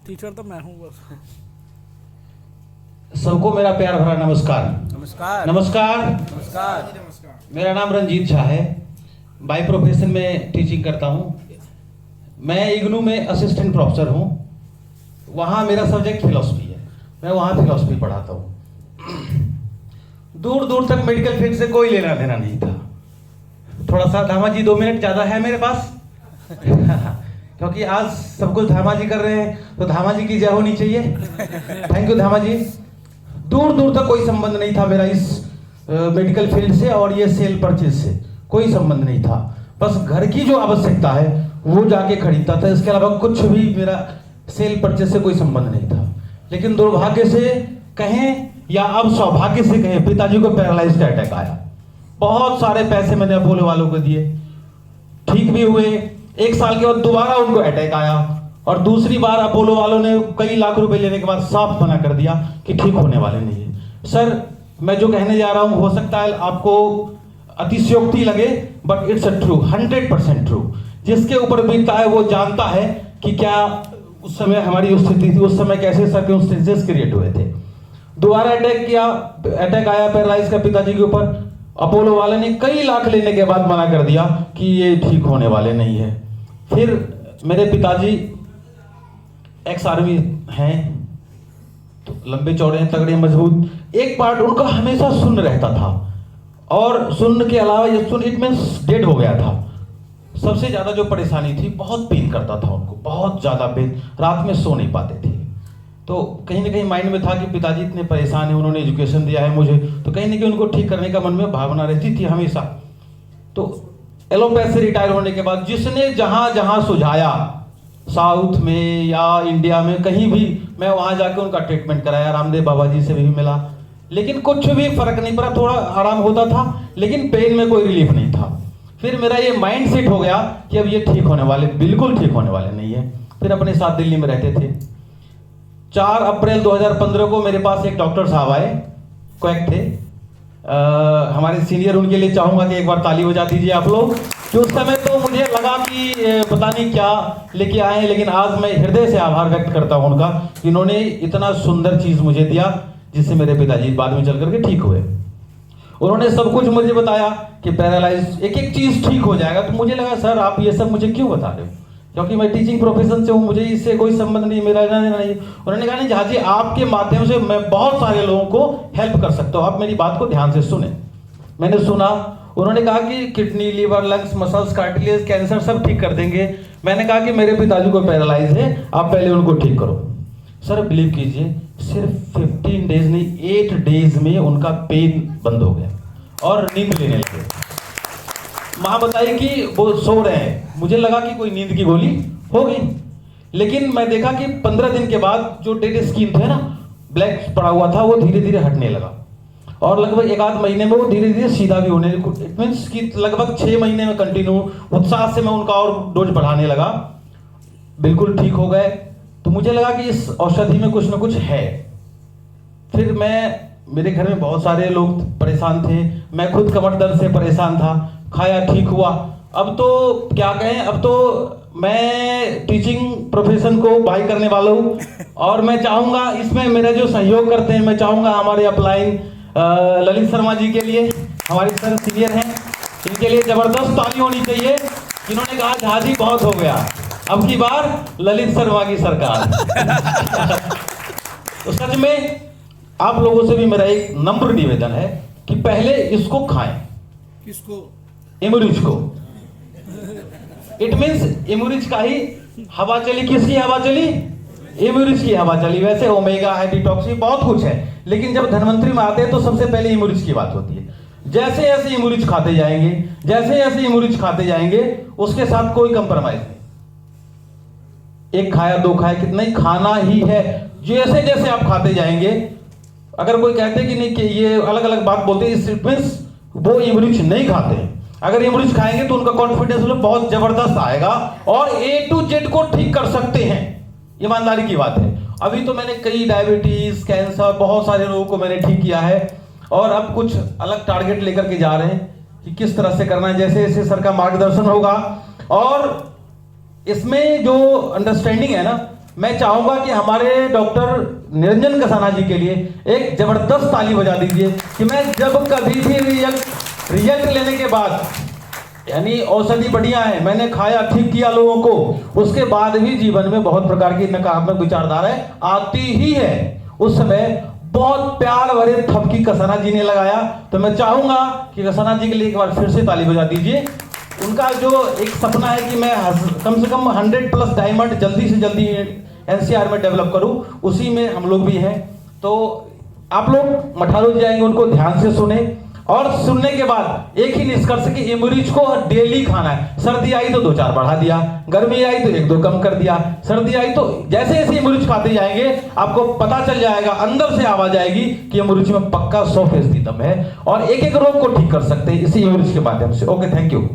Teacher तो मैं हूँ बस। सबको मेरा प्यार भरा नमस्कार। नमस्कार नमस्कार। नमस्कार। मेरा नाम रंजीत झा है। बाय प्रोफेशन में टीचिंग करता हूँ। मैं इग्नू में असिस्टेंट प्रोफेसर हूँ। वहाँ मेरा सब्जेक्ट फिलॉसफी है। मैं वहाँ फिलॉसफी पढ़ाता हूँ। दूर दूर तक मेडिकल फील्ड से कोई लेना देना नहीं था। थोड़ा सा धामा जी 2 मिनट ज़्यादा है मेरे पास क्योंकि आज सब कुछ धामा जी कर रहे हैं तो धामा जी की जय होनी चाहिए। थैंक यू धामा जी। दूर दूर तक कोई संबंध नहीं था मेरा इस मेडिकल फील्ड से और ये सेल परचेज से कोई संबंध नहीं था। बस घर की जो आवश्यकता है वो जाके खरीदता था। इसके अलावा कुछ भी मेरा सेल परचेज से कोई संबंध नहीं था। लेकिन दुर्भाग्य से कहें या अब सौभाग्य से कहें, पिताजी को पैरालाइज का अटैक आया। बहुत सारे पैसे मैंने अपोलो वालों को दिए, ठीक भी हुए। 1 साल के बाद दोबारा उनको अटैक आया और दूसरी बार अपोलो वालों ने कई लाख रुपए लेने के बाद साफ मना कर दिया कि ठीक होने वाले नहीं है। सर, मैं जो कहने जा रहा हूं हो सकता है आपको अतिशयोक्ति लगे, but it's a true, 100% true. जिसके ऊपर बीतता है वो जानता है कि क्या उस समय हमारी स्थिति थी, उस समय कैसे सर्कमस्टेंसेस क्रिएट हुए थे। दोबारा अटैक आया पैरालाइज का पिताजी के ऊपर। अपोलो वाले ने कई लाख लेने के बाद मना कर दिया कि ये ठीक होने वाले नहीं है। फिर मेरे पिताजी एक्स आर्मी हैं, तो लंबे चौड़े हैं, तगड़े मजबूत। एक पार्ट उनका हमेशा सुन्न रहता था और सुन्न के अलावा ये सुन्न इट मींस डेड हो गया था। सबसे ज्यादा जो परेशानी थी, बहुत पेन करता था उनको, बहुत ज्यादा पेन, रात में सो नहीं पाते थे। तो कहीं ना कहीं माइंड में था कि पिताजी इतने परेशान हैं, उन्होंने एजुकेशन दिया है मुझे, तो कहीं ना कहीं उनको ठीक करने का मन में भावना रहती थी हमेशा। तो एलोपैथ से रिटायर होने के बाद जिसने जहां जहां सुझाया, साउथ में या इंडिया में कहीं भी, मैं वहां जाके उनका ट्रीटमेंट कराया। रामदेव बाबा जी से भी मिला, लेकिन कुछ भी फर्क नहीं पड़ा। थोड़ा आराम होता था लेकिन पेन में कोई रिलीफ नहीं था। फिर मेरा ये माइंड सेट हो गया कि अब ये ठीक होने वाले, बिल्कुल ठीक होने वाले नहीं है। फिर अपने साथ दिल्ली में रहते थे। 4 अप्रैल 2015 को मेरे पास एक डॉक्टर साहब आए, क्वैक थे, हमारे सीनियर। उनके लिए चाहूंगा कि एक बार ताली बजा दीजिए आप लोग, कि उस समय तो मुझे लगा कि पता नहीं क्या लेके आए हैं, लेकिन आज मैं हृदय से आभार व्यक्त करता हूं उनका कि इन्होंने इतना सुंदर चीज मुझे दिया जिससे मेरे पिताजी बाद में चल करके ठीक हुए। उन्होंने सब कुछ मुझे बताया कि पैरालाइज एक एक चीज ठीक हो जाएगा। तो मुझे लगा सर आप ये सब मुझे क्यों बता रहे हो, क्योंकि मैं टीचिंग प्रोफेशन से हूँ, मुझे इससे कोई संबंध नहीं, मेरा नहीं। उन्होंने कहा नहीं झा जी, आपके माध्यम से मैं बहुत सारे लोगों को हेल्प कर सकता हूँ, आप मेरी बात को ध्यान से सुने। मैंने सुना। उन्होंने कहा कि kidney, liver, lungs, muscles, cartilage, cancer सब ठीक कर देंगे। मैंने कहा कि मेरे पिताजी को पैरालाइज है, आप पहले उनको ठीक करो। सर बिलीव कीजिए, सिर्फ 15 डेज नहीं, 8 डेज में उनका पेन बंद हो गया और नींद लेने लगे। माँ बताई कि वो सो रहे हैं, मुझे लगा कि कोई नींद की गोली हो गई। लेकिन मैं देखा कि 15 दिन के बाद जो डेड स्किन थे ना, ब्लैक पड़ा हुआ था, वो धीरे धीरे हटने लगा और लगभग 1 आध महीने में वो धीरे धीरे सीधा भी होने लगा। इट मींस कि लगभग 6 महीने में कंटिन्यू उत्साह से मैं उनका और डोज बढ़ाने लगा। बिल्कुल ठीक हो गए। तो मुझे लगा कि इस औषधि में कुछ ना कुछ है। फिर मेरे घर में बहुत सारे लोग परेशान थे, मैं खुद कमर दर्द से परेशान था, खाया ठीक हुआ। अब तो क्या कहें, अब तो मैं टीचिंग प्रोफेशन को बाई करने वाला हूँ और मैं चाहूंगा इसमें मेरा जो सहयोग करते हैं, मैं चाहूंगा हमारे अपलाइन ललित शर्मा जी के लिए, हमारे सर सीनियर हैं, इनके लिए जबरदस्त ताली होनी चाहिए, जिन्होंने कहा झा जी बहुत हो गया, अब की बार ललित शर्मा की सरकार। तो सच में आप लोगों से भी मेरा एक नम्र निवेदन है कि पहले इसको खाएं। किसको? इमुरिज को। इट मींस इमुरिज का ही हवा चली। किसकी हवा चली? इमुरिज की हवा चली। वैसे ओमेगा है, डिटॉक्स, बहुत कुछ है, लेकिन जब धनवंतरी में आते हैं तो सबसे पहले इमुरिज की बात होती है। जैसे जैसे इमुरिज खाते जाएंगे, जैसे जैसे इमुरिज खाते जाएंगे, उसके साथ कोई कंप्रोमाइज नहीं। एक खाया, 2 खाया, कितना ही खाना ही है। जैसे जैसे आप खाते जाएंगे, अगर कोई कहते कि नहीं कि ये अलग अलग बात बोलते हैं, वो इमुरिज नहीं खाते हैं। अगर इमुरिज खाएंगे तो उनका कॉन्फिडेंस बहुत जबरदस्त आएगा और A to Z को ठीक कर सकते हैं। ईमानदारी की बात है। अभी तो मैंने कई डायबिटीज, कैंसर, बहुत सारे लोगों को मैंने ठीक किया है और अब कुछ अलग टारगेट लेकर के जा रहे हैं कि किस तरह से करना है। जैसे जैसे सर का मार्गदर्शन होगा और इसमें जो अंडरस्टैंडिंग है ना, मैं चाहूंगा कि हमारे डॉक्टर निरंजन कसाना जी के लिए एक जबरदस्त ताली बजा दीजिए कि मैं जब कभी भी रिजल्ट लेने के बाद, यानी औषधि बढ़िया है, मैंने खाया, ठीक किया लोगों को, उसके बाद भी जीवन में बहुत प्रकार की नकारात्मक विचारधाराएं आती ही है। उस समय बहुत प्यार भरे थपकी कसाना जी ने लगाया, तो मैं चाहूंगा कि कसाना जी के लिए एक बार फिर से ताली बजा दीजिए। उनका जो एक सपना है कि मैं कम से कम 100+ डायमंड जल्दी से जल्दी एनसीआर में डेवलप करूं, उसी में हम लोग भी हैं। तो आप लोग मठारू जाएंगे, उनको ध्यान से सुने और सुनने के बाद एक ही निष्कर्ष कि इमरिच को डेली खाना है। सर्दी आई तो 2-4 बढ़ा दिया, गर्मी आई तो 1-2 कम कर दिया, सर्दी आई तो जैसे जैसे इमरिच खाते जाएंगे आपको पता चल जाएगा, अंदर से आवाज आएगी कि इमरिच में पक्का 100% दम है और एक एक रोग को ठीक कर सकते हैं इसी इमरिच के माध्यम से। Okay, thank you.